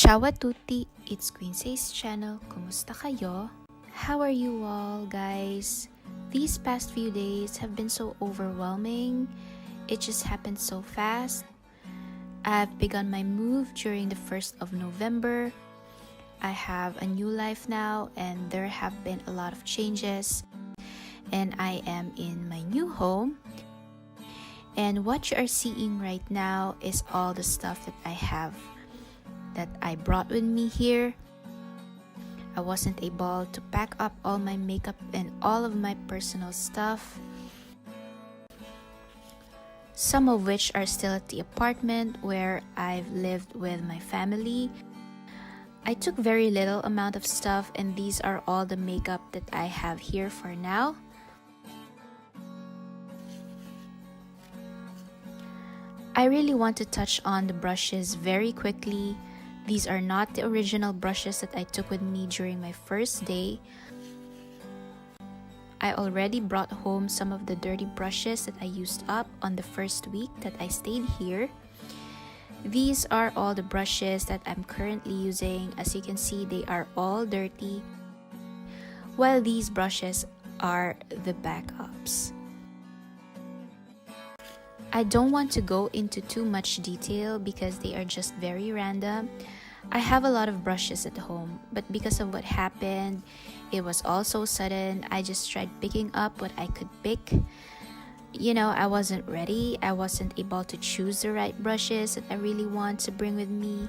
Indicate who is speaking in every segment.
Speaker 1: Ciao a tutti, it's Kquinze's channel. Kumusta kayo? How are you all, guys? These past few days have been so overwhelming. It just happened so fast. I've begun my move during the 1st of November. I have a new life now and there have been a lot of changes. And I am in my new home. And what you are seeing right now is all the stuff that I brought with me here. I wasn't able to pack up all my makeup and all of my personal stuff, some of which are still at the apartment where I've lived with my family. I took very little amount of stuff, and these are all the makeup that I have here for now. I really want to touch on the brushes very quickly. These are not the original brushes that I took with me during my first day. I already brought home some of the dirty brushes that I used up on the first week that I stayed here. These are all the brushes that I'm currently using. As you can see, they are all dirty, while these brushes are the backups. I don't want to go into too much detail because they are just very random. I have a lot of brushes at home, but because of what happened, it was all so sudden. I just tried picking up what I could pick. I wasn't ready. I wasn't able to choose the right brushes that I really want to bring with me.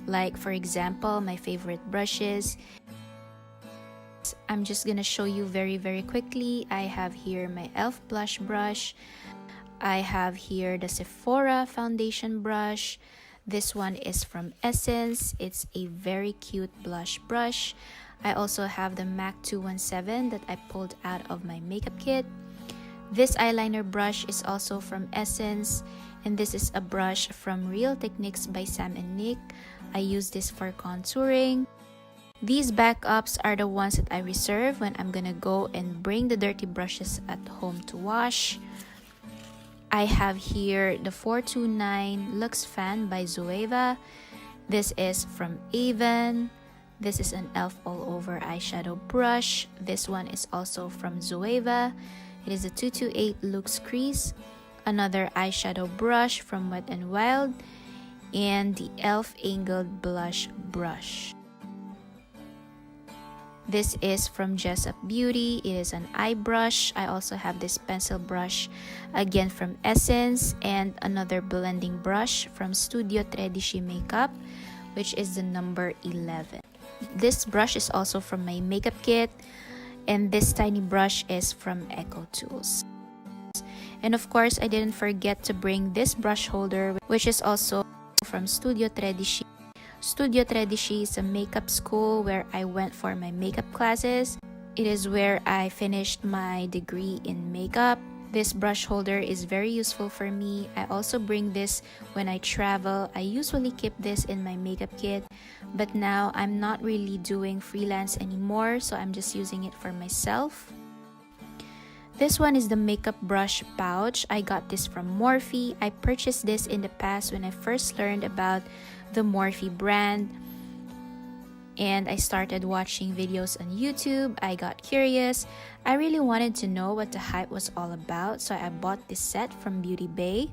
Speaker 1: Like, for example, my favorite brushes. I'm just gonna show you very, very quickly. I have here my e.l.f. blush brush. I have here the Sephora foundation brush. This one is from Essence. It's a very cute blush brush. I also have the MAC 217 that I pulled out of my makeup kit. This eyeliner brush is also from Essence, and this is a brush from Real Techniques by Sam and Nick. I use this for contouring. These backups are the ones that I reserve when I'm gonna go and bring the dirty brushes at home to wash. I have here the 429 Luxe Fan by Zoeva. This is from Avon. This is an e.l.f. all over eyeshadow brush. This one is also from Zoeva. It is a 228 Luxe Crease. Another eyeshadow brush from Wet n Wild. And the e.l.f. Angled Blush Brush. This is from Jessup Beauty. It is an eye brush. I also have this pencil brush, again from Essence, and another blending brush from Studio Tredici Makeup, which is the number 11. This brush is also from my makeup kit, and this tiny brush is from Eco Tools. And of course, I didn't forget to bring this brush holder, which is also from Studio Tredici. Studio Tredici is a makeup school where I went for my makeup classes. It is where I finished my degree in makeup. This brush holder is very useful for me. I also bring this when I travel. I usually keep this in my makeup kit, but now I'm not really doing freelance anymore, so I'm just using it for myself. This one is the makeup brush pouch. I got this from Morphe. I purchased this in the past when I first learned about the Morphe brand, and I started watching videos on YouTube. I got curious. I really wanted to know what the hype was all about, so I bought this set from Beauty Bay.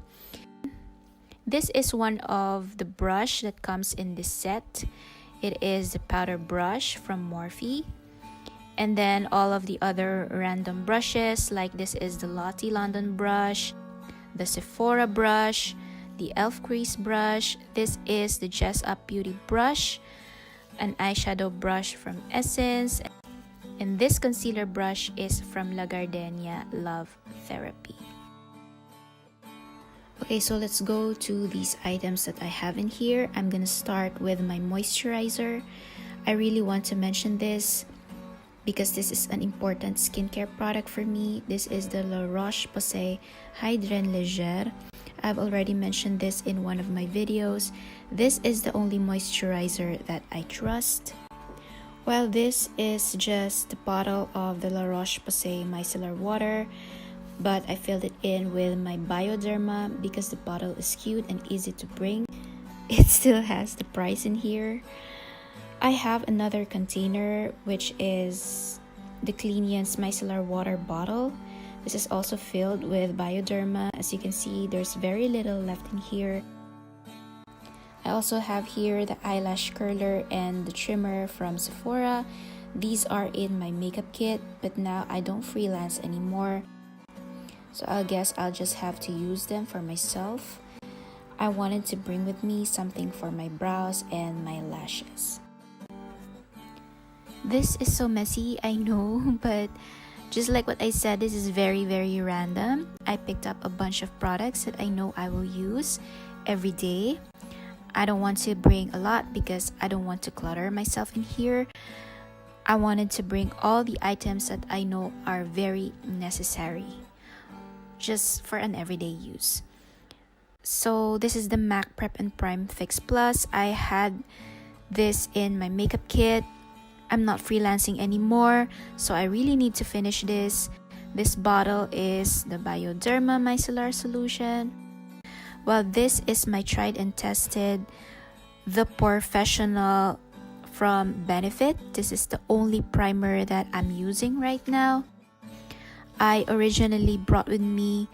Speaker 1: This is one of the brush that comes in this set. It is the powder brush from Morphe. And then all of the other random brushes, like this is the Lottie London brush, the Sephora brush, the e.l.f. crease brush. This is the Jessup Beauty brush, an eyeshadow brush from Essence, and this concealer brush is from La Gardenia Love Therapy. Okay, so let's go to these items that I have in here. I'm gonna start with my moisturizer. I really want to mention this because this is an important skincare product for me. This is the La Roche-Posay Hydrine Légère. I've already mentioned this in one of my videos. This is the only moisturizer that I trust. Well, this is just the bottle of the La Roche-Posay Micellar Water, but I filled it in with my Bioderma because the bottle is cute and easy to bring. it still has the price in here. I have another container, which is the Kquinze micellar water bottle. This is also filled with Bioderma. As you can see, there's very little left in here. I also have here the eyelash curler and the trimmer from Sephora. These are in my makeup kit, but now I don't freelance anymore, so I guess I'll just have to use them for myself. I wanted to bring with me something for my brows and my lashes. This is so messy, I know, but just like what I said, this is very random. I picked up a bunch of products that I know I will use every day. I don't want to bring a lot because I don't want to clutter myself in here. I wanted to bring all the items that I know are very necessary, just for an everyday use. So this is the MAC Prep and Prime Fix Plus. I had this in my makeup kit. I'm not freelancing anymore, so I really need to finish this. This bottle is the Bioderma Micellar Solution. Well, this is my tried and tested, the Professional from Benefit. This is the only primer that I'm using right now. I originally brought with me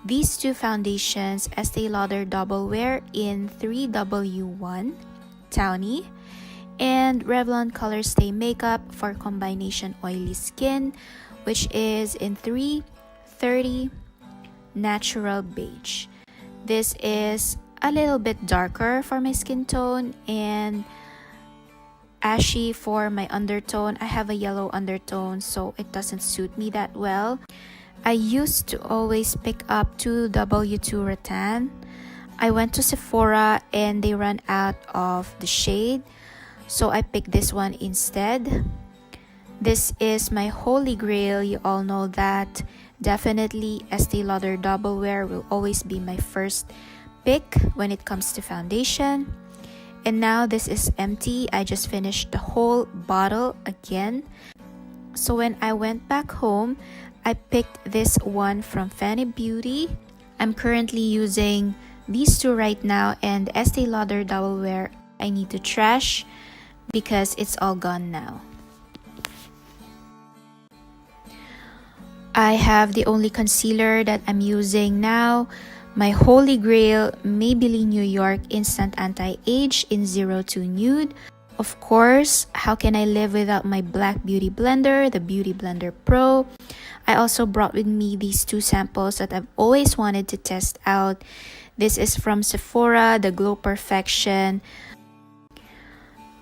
Speaker 1: these two foundations, Estee Lauder Double Wear in 3W1 Townie, and Revlon Color Stay Makeup for combination oily skin, which is in 330 Natural Beige. This is a little bit darker for my skin tone and ashy for my undertone. I have a yellow undertone, so it doesn't suit me that well. I used to always pick up 2W2 Rattan. I went to Sephora and they ran out of the shade, so I picked this one instead. This is my holy grail, you all know that. Definitely Estee Lauder Double Wear will always be my first pick when it comes to foundation. And now this is empty. I just finished the whole bottle again. So when I went back home, I picked this one from Fenty Beauty. I'm currently using these two right now, and Estee Lauder Double Wear I need to trash because it's all gone now. I have the only concealer that I'm using now, my holy grail Maybelline New York Instant Anti-Age in 02 Nude. Of course, how can I live without my black beauty blender, the Beauty Blender Pro? I also brought with me these two samples that I've always wanted to test out. This is from Sephora, the Glow Perfection.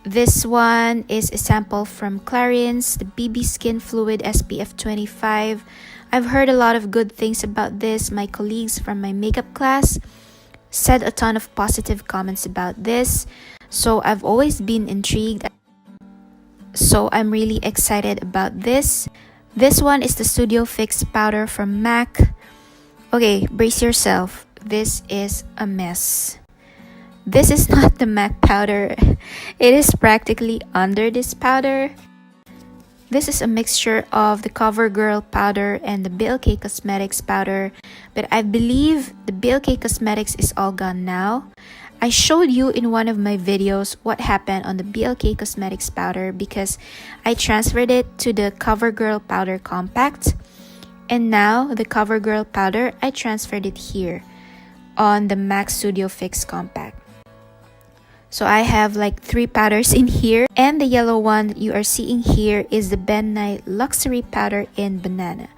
Speaker 1: This one is a sample from Kquinze, the BB Skin Fluid SPF 25. I've heard a lot of good things about this. My colleagues from my makeup class said a ton of positive comments about this, so I've always been intrigued. So I'm really excited about this. This one is the Studio Fix powder from MAC. Okay, brace yourself. This is a mess. This is not the MAC powder. It is practically under this powder. This is a mixture of the CoverGirl powder and the BLK Cosmetics powder, but I believe the BLK Cosmetics is all gone now. I showed you in one of my videos what happened on the BLK Cosmetics powder because I transferred it to the CoverGirl powder compact, and now the CoverGirl powder I transferred it here on the MAC Studio Fix compact. So I have like 3 powders in here, and the yellow one you are seeing here is the Ben Nye Luxury powder in Banana.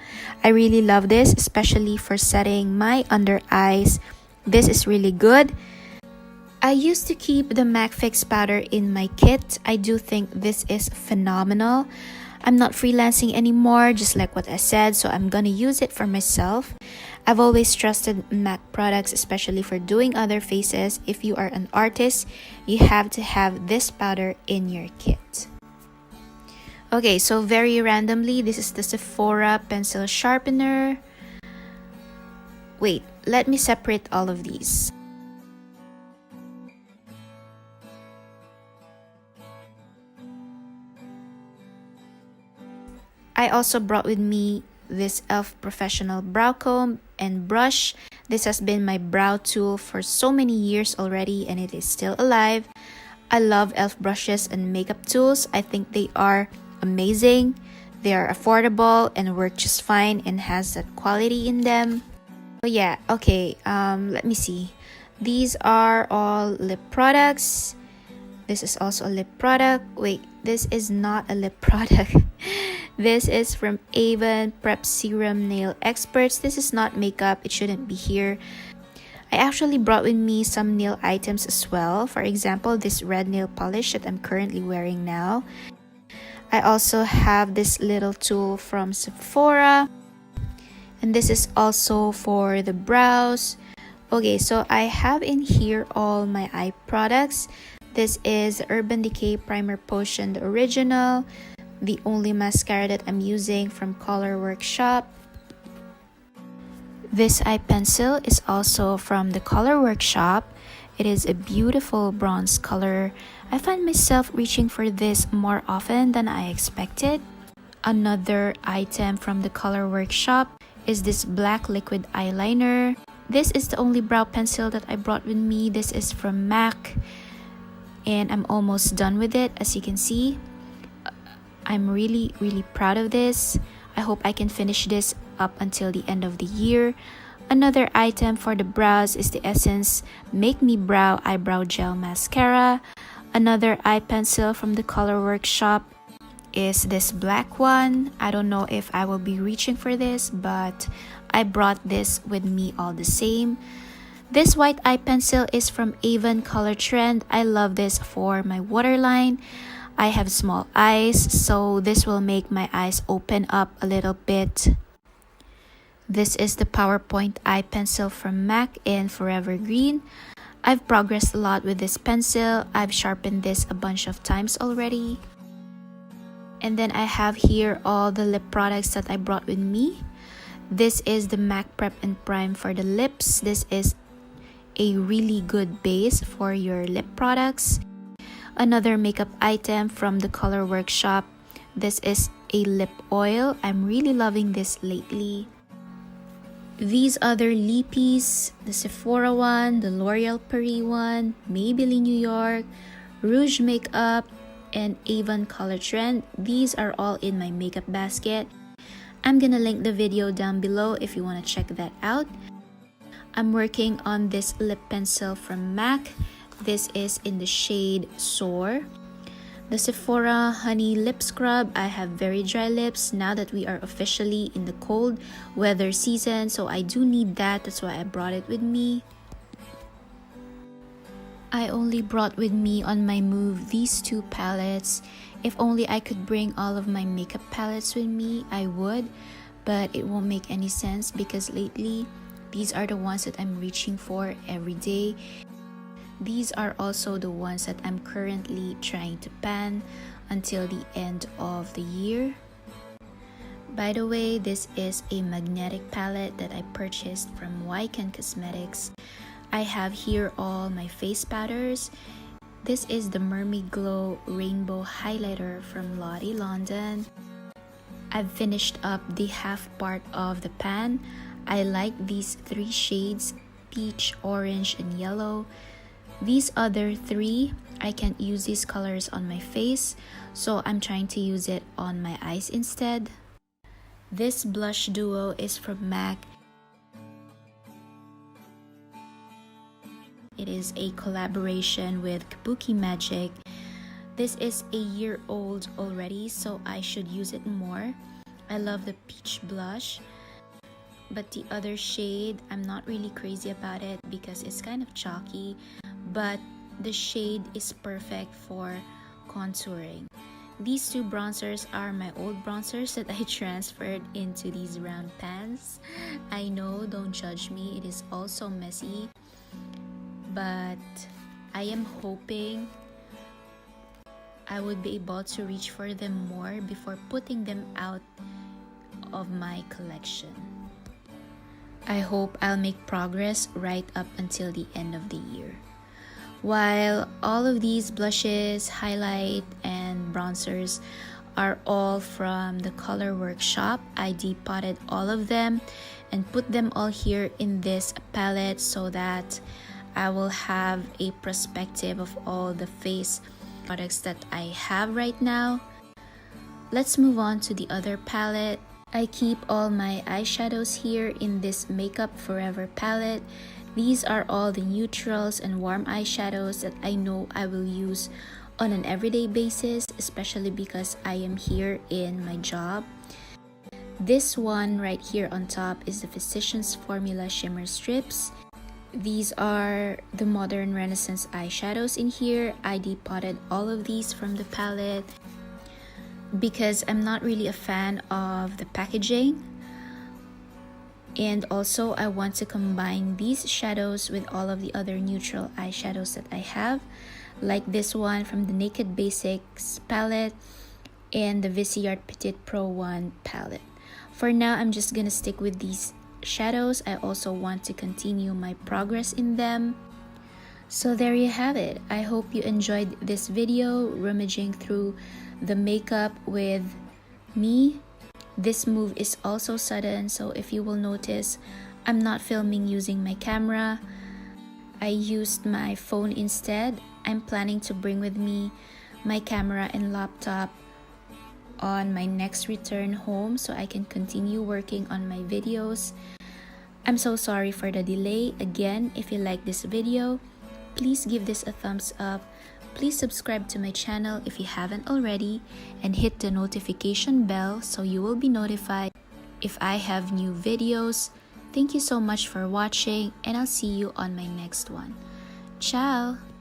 Speaker 1: I really love this, especially for setting my under eyes. This is really good. I used to keep the MAC Fix powder in my kit. I do think this is phenomenal. I'm not freelancing anymore, just like what I said, so I'm gonna use it for myself. I've always trusted MAC products, especially for doing other faces. If you are an artist, you have to have this powder in your kit. Okay, so very randomly, this is the Sephora pencil sharpener. Wait, let me separate all of these. I also brought with me this e.l.f. Professional Brow Comb and brush. This has been my brow tool for so many years already and it is still alive. I love e.l.f. brushes and makeup tools. I think they are amazing. They are affordable and work just fine and has that quality in them. So yeah, okay, let me see. These are all lip products. This is also a lip product. Wait, this is not a lip product. This is from Avon Prep Serum Nail Experts. This is not makeup. It shouldn't be here. I actually brought with me some nail items as well. For example, this red nail polish that I'm currently wearing now. I also have this little tool from Sephora. And this is also for the brows. Okay, so I have in here all my eye products. This is Urban Decay Primer Potion, the original. The only mascara that I'm using from Color Workshop. This eye pencil is also from the Color Workshop. It is a beautiful bronze color. I find myself reaching for this more often than I expected. Another item from the Color Workshop is this black liquid eyeliner. This is the only brow pencil that I brought with me. This is from MAC. And I'm almost done with it, as you can see. I'm really proud of this. I hope I can finish this up until the end of the year. Another item for the brows is the Essence Make Me Brow Eyebrow Gel Mascara. Another eye pencil from the Color Workshop is this black one. I don't know if I will be reaching for this, but I brought this with me all the same. This white eye pencil is from Avon Color Trend. I love this for my waterline. I have small eyes, so this will make my eyes open up a little bit. This is the PowerPoint eye pencil from MAC in Forever Green. I've progressed a lot with this pencil. I've sharpened this a bunch of times already. And then I have here all the lip products that I brought with me. This is the MAC Prep and Prime for the lips. This is a really good base for your lip products. Another makeup item from the Color Workshop. This is a lip oil. I'm really loving this lately. These other lippies, the Sephora one, the L'Oreal Paris one, Maybelline New York, Rouge Makeup, and Avon Color Trend. These are all in my makeup basket. I'm gonna link the video down below if you want to check that out. I'm working on this lip pencil from MAC. This is in the shade Soar. The Sephora Honey Lip Scrub. I have very dry lips now that we are officially in the cold weather season, so I do need that. That's why I brought it with me. I only brought with me on my move these two palettes. If only I could bring all of my makeup palettes with me, I would, but it won't make any sense because lately these are the ones that I'm reaching for every day. These are also the ones that I'm currently trying to pan until the end of the year. By the way, this is a magnetic palette that I purchased from Kquinze Cosmetics. I have here all my face powders. This is the Mermaid Glow Rainbow Highlighter from Lottie London. I've finished up the half part of the pan. I like these three shades, peach, orange, and yellow. These other three, I can't use these colors on my face, so I'm trying to use it on my eyes instead. This blush duo is from MAC. It is a collaboration with Kabuki Magic. This is a year old already, so I should use it more. I love the peach blush, but the other shade, I'm not really crazy about it because it's kind of chalky, but the shade is perfect for contouring. These two bronzers are my old bronzers that I transferred into these round pans. I know, don't judge me, it is also messy, but I am hoping I would be able to reach for them more before putting them out of my collection. I hope I'll make progress right up until the end of the year. While all of these blushes, highlight, and bronzers are all from the Color Workshop, I depotted all of them and put them all here in this palette so that I will have a perspective of all the face products that I have right now. Let's move on to the other palette. I keep all my eyeshadows here in this Makeup Forever palette. These are all the neutrals and warm eyeshadows that I know I will use on an everyday basis, especially because I am here in my job. This one right here on top is the Physicians Formula Shimmer Strips. These are the Modern Renaissance eyeshadows in here. I depotted all of these from the palette because I'm not really a fan of the packaging. And also I want to combine these shadows with all of the other neutral eyeshadows that I have, like this one from the Naked Basics palette and the Viseart Petite Pro 1 palette. For now, I'm just gonna stick with these shadows. I also want to continue my progress in them. So there you have it. I hope you enjoyed this video, rummaging through the makeup with me. This move is also sudden, so if you will notice, I'm not filming using my camera. I used my phone instead. I'm planning to bring with me my camera and laptop on my next return home so I can continue working on my videos. I'm so sorry for the delay. Again, if you like this video, please give this a thumbs up. Please subscribe to my channel if you haven't already and hit the notification bell so you will be notified if I have new videos. Thank you so much for watching and I'll see you on my next one. Ciao!